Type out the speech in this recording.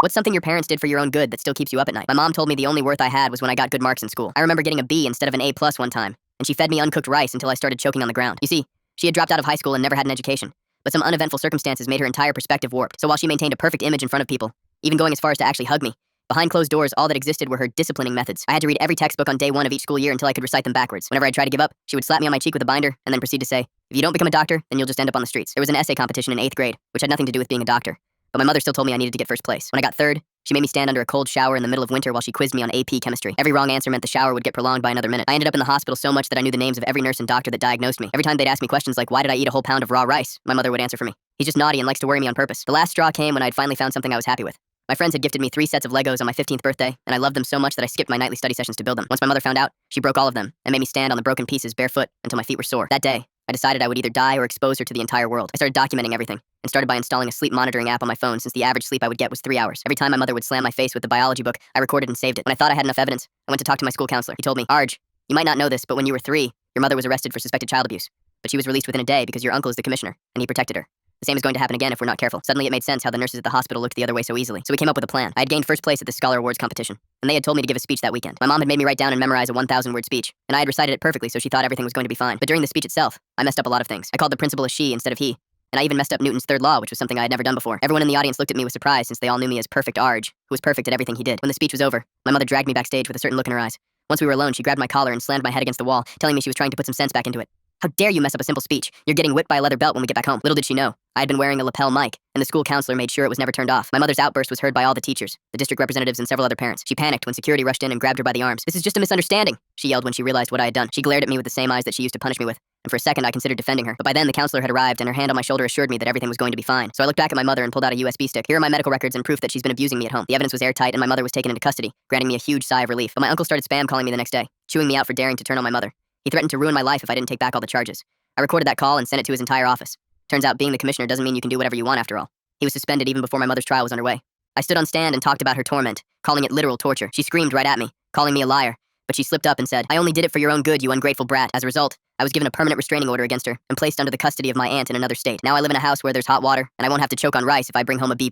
What's something your parents did for your own good that still keeps you up at night? My mom told me the only worth I had was when I got good marks in school. I remember getting a B instead of an A plus one time, and she fed me uncooked rice until I started choking on the ground. You see, she had dropped out of high school and never had an education, but some uneventful circumstances made her entire perspective warped. So while she maintained a perfect image in front of people, even going as far as to actually hug me, behind closed doors, all that existed were her disciplining methods. I had to read every textbook on day one of each school year until I could recite them backwards. Whenever I tried to give up, she would slap me on my cheek with a binder and then proceed to say, "If you don't become a doctor, then you'll just end up on the streets." There was an essay competition in 8th grade, which had nothing to do with being a doctor, but my mother still told me I needed to get first place. When I got third, she made me stand under a cold shower in the middle of winter while she quizzed me on AP chemistry. Every wrong answer meant the shower would get prolonged by another minute. I ended up in the hospital so much that I knew the names of every nurse and doctor that diagnosed me. Every time they'd ask me questions like, "Why did I eat a whole pound of raw rice?" my mother would answer for me, "He's just naughty and likes to worry me on purpose." The last straw came when I'd finally found something I was happy with. My friends had gifted me 3 sets of Legos on my 15th birthday, and I loved them so much that I skipped my nightly study sessions to build them. Once my mother found out, she broke all of them and made me stand on the broken pieces barefoot until my feet were sore. That day, I decided I would either die or expose her to the entire world. I started documenting everything, and started by installing a sleep monitoring app on my phone since the average sleep I would get was 3 hours. Every time my mother would slam my face with the biology book, I recorded and saved it. When I thought I had enough evidence, I went to talk to my school counselor. He told me, "Arj, you might not know this, but when you were 3, your mother was arrested for suspected child abuse. But she was released within a day because your uncle is the commissioner, and he protected her. The same is going to happen again if we're not careful." Suddenly it made sense how the nurses at the hospital looked the other way so easily. So we came up with a plan. I had gained first place at the Scholar Awards competition, and they had told me to give a speech that weekend. My mom had made me write down and memorize a 1,000-word speech, and I had recited it perfectly, so she thought everything was going to be fine. But during the speech itself, I messed up a lot of things. I called the principal a she instead of he, and I even messed up Newton's third law, which was something I had never done before. Everyone in the audience looked at me with surprise since they all knew me as Perfect Arj, who was perfect at everything he did. When the speech was over, my mother dragged me backstage with a certain look in her eyes. Once we were alone, she grabbed my collar and slammed my head against the wall, telling me she was trying to put some sense back into it. "How dare you mess up a simple speech? You're getting whipped by a leather belt when we get back home." Little did she know, I had been wearing a lapel mic, and the school counselor made sure it was never turned off. My mother's outburst was heard by all the teachers, the district representatives, and several other parents. She panicked when security rushed in and grabbed her by the arms. "This is just a misunderstanding," she yelled when she realized what I had done. She glared at me with the same eyes that she used to punish me with, and for a second I considered defending her. But by then the counselor had arrived, and her hand on my shoulder assured me that everything was going to be fine. So I looked back at my mother and pulled out a USB stick. "Here are my medical records and proof that she's been abusing me at home." The evidence was airtight, and my mother was taken into custody, granting me a huge sigh of relief. But my uncle started spam calling me the next day, chewing me out for daring to turn on my mother. He threatened to ruin my life if I didn't take back all the charges. I recorded that call and sent it to his entire office. Turns out being the commissioner doesn't mean you can do whatever you want after all. He was suspended even before my mother's trial was underway. I stood on stand and talked about her torment, calling it literal torture. She screamed right at me, calling me a liar, but she slipped up and said, "I only did it for your own good, you ungrateful brat." As a result, I was given a permanent restraining order against her and placed under the custody of my aunt in another state. Now I live in a house where there's hot water, and I won't have to choke on rice if I bring home a B+.